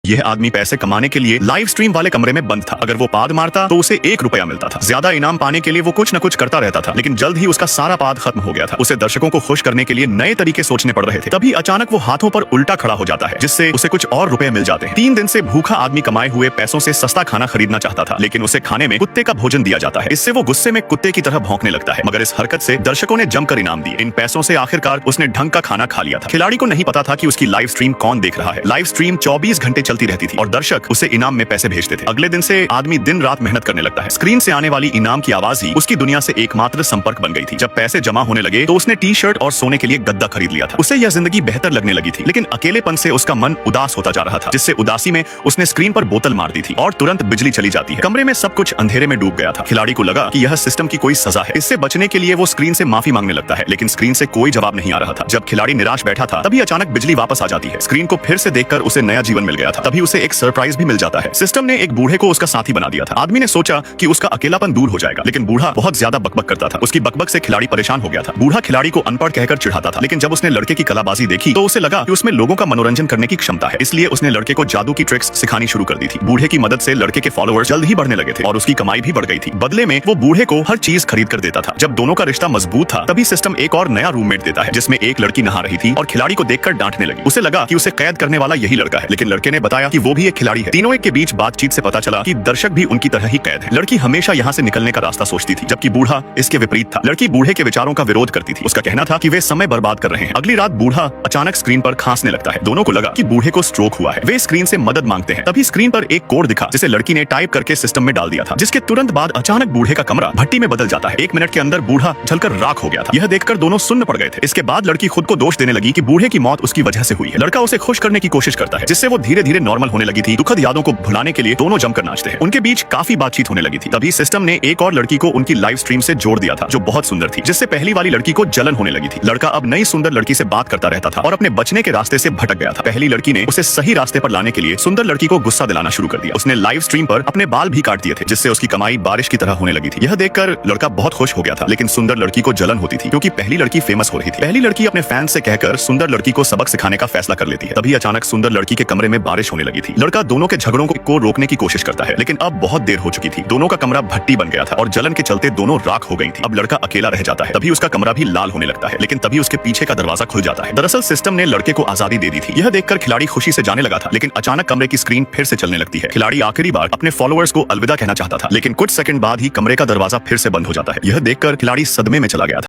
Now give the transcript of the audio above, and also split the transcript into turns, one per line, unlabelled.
यह आदमी पैसे कमाने के लिए लाइव स्ट्रीम वाले कमरे में बंद था। अगर वो पाद मारता तो उसे 1 रुपया मिलता था। ज्यादा इनाम पाने के लिए वो कुछ न कुछ करता रहता था, लेकिन जल्द ही उसका सारा पाद खत्म हो गया था। उसे दर्शकों को खुश करने के लिए नए तरीके सोचने पड़ रहे थे। तभी अचानक वो हाथों पर उल्टा खड़ा हो जाता है, जिससे उसे कुछ और रुपए मिल जाते हैं। 3 दिन से भूखा आदमी कमाए हुए पैसों से सस्ता खाना खरीदना चाहता था, लेकिन उसे खाने में कुत्ते का भोजन दिया जाता है। इससे वो गुस्से में कुत्ते की तरह भौंकने लगता है, मगर इस हरकत से दर्शकों ने जमकर इनाम दिए। इन पैसों से आखिरकार उसने ढंग का खाना खा लिया था। खिलाड़ी को नहीं पता था कि उसकी लाइव स्ट्रीम कौन देख रहा है। लाइव स्ट्रीम 24 घंटे चलती रहती थी और दर्शक उसे इनाम में पैसे भेजते थे। अगले दिन से आदमी दिन रात मेहनत करने लगता है। स्क्रीन से आने वाली इनाम की आवाज ही उसकी दुनिया से एकमात्र संपर्क बन गई थी। जब पैसे जमा होने लगे तो उसने टी-शर्ट और सोने के लिए गद्दा खरीद लिया था। उसे यह जिंदगी बेहतर लगने लगी थी, लेकिन अकेलेपन से उसका मन उदास होता जा रहा था, जिससे उदासी में उसने स्क्रीन पर बोतल मार दी थी और तुरंत बिजली चली जाती है। कमरे में सब कुछ अंधेरे में डूब गया था। खिलाड़ी को लगा कि यह सिस्टम की कोई सजा है। इससे बचने के लिए वो स्क्रीन से माफी मांगने लगता है, लेकिन स्क्रीन से कोई जवाब नहीं आ रहा था। जब खिलाड़ी निराश बैठा था, तभी अचानक बिजली वापस आ जाती है। स्क्रीन को फिर से देखकर उसे नया जीवन मिल गया था। तभी उसे एक सरप्राइज भी मिल जाता है। सिस्टम ने एक बूढ़े को उसका साथी बना दिया था। आदमी ने सोचा कि उसका अकेलापन दूर हो जाएगा, लेकिन बूढ़ा बहुत ज्यादा बकबक करता था। उसकी बकबक से खिलाड़ी परेशान हो गया था। बूढ़ा खिलाड़ी को अनपढ़ कहकर चिढ़ाता था, लेकिन जब उसने लड़के की कलाबाजी देखी तो उसे लगा कि उसमें लोगों का मनोरंजन करने की क्षमता है। इसलिए उसने लड़के को जादू की ट्रिक्स सिखानी शुरू कर दी थी। बूढ़े की मदद से लड़के के फॉलोअर्स जल्द ही बढ़ने लगे थे और उसकी कमाई भी बढ़ गई थी। बदले में वो बूढ़े को हर चीज खरीद कर देता था। जब दोनों का रिश्ता मजबूत था, तभी सिस्टम एक और नया रूममेट देता है, जिसमें एक लड़की नहा रही थी और खिलाड़ी को देखकर डांटने लगी। उसे लगा कि उसे कैद करने वाला यही लड़का है, लेकिन लड़के ने बताया कि वो भी एक खिलाड़ी है। तीनों के बीच बातचीत से पता चला कि दर्शक भी उनकी तरह ही कैद है। लड़की हमेशा यहाँ से निकलने का रास्ता सोचती थी, जबकि बूढ़ा इसके विपरीत था। लड़की बूढ़े के विचारों का विरोध करती थी। उसका कहना था कि वे समय बर्बाद कर रहे हैं। अगली रात बूढ़ा अचानक स्क्रीन पर खांसने लगता है। दोनों को लगा कि बूढ़े को स्ट्रोक हुआ है। वे स्क्रीन से मदद मांगते हैं। तभी स्क्रीन पर एक कोड दिखा, जिसे लड़की ने टाइप करके सिस्टम में डाल दिया था, जिसके तुरंत बाद अचानक बूढ़े का कमरा भट्टी में बदल जाता है। 1 मिनट के अंदर बूढ़ा जलकर राख हो गया था। यह देखकर दोनों सुन्न पड़ गए थे। इसके बाद लड़की खुद को दोष देने लगी कि बूढ़े की मौत उसकी वजह से हुई है। लड़का उसे खुश करने की कोशिश करता है, जिससे वो धीरे धीरे नॉर्मल होने लगी थी। दुखद यादों को भुलाने के लिए दोनों जमकर नाचते हैं। उनके बीच काफी बातचीत होने लगी थी। तभी सिस्टम ने एक और लड़की को उनकी लाइव स्ट्रीम से जोड़ दिया था, जो बहुत सुंदर थी, जिससे पहली वाली लड़की को जलन होने लगी थी। लड़का अब नई सुंदर लड़की से बात करता रहता था और अपने बचने के रास्ते से भटक गया था। पहली लड़की ने उसे सही रास्ते पर लाने के लिए सुंदर लड़की को गुस्सा दिलाना शुरू कर दिया। उसने लाइव स्ट्रीम पर अपने बाल भी काट दिए थे, जिससे उसकी कमाई बारिश की तरह होने लगी थी। यह देखकर लड़का बहुत खुश हो गया था, लेकिन सुंदर लड़की को जलन होती थी, क्योंकि पहली लड़की फेमस हो रही थी। पहली लड़की अपने फैंस से कहकर सुंदर लड़की को सबक सिखाने का फैसला कर लेती है। तभी अचानक सुंदर लड़की के कमरे में बारिश होने लगी थी। लड़का दोनों के झगड़ों को रोकने की कोशिश करता है, लेकिन अब बहुत देर हो चुकी थी। दोनों का कमरा भट्टी बन गया था और जलन के चलते दोनों राख हो गई थी। अब लड़का अकेला रह जाता है। तभी उसका कमरा भी लाल होने लगता है, लेकिन तभी उसके पीछे का दरवाजा खुल जाता है। दरअसल सिस्टम ने लड़के को आजादी दे दी थी। यह देखकर खिलाड़ी खुशी से जाने लगा था, लेकिन अचानक कमरे की स्क्रीन फिर से चलने लगती है। खिलाड़ी आखिरी बार अपने फॉलोअर्स को अलविदा कहना चाहता था, लेकिन कुछ सेकंड बाद ही कमरे का दरवाजा फिर से बंद हो जाता है। यह देखकर खिलाड़ी सदमे में चला गया था।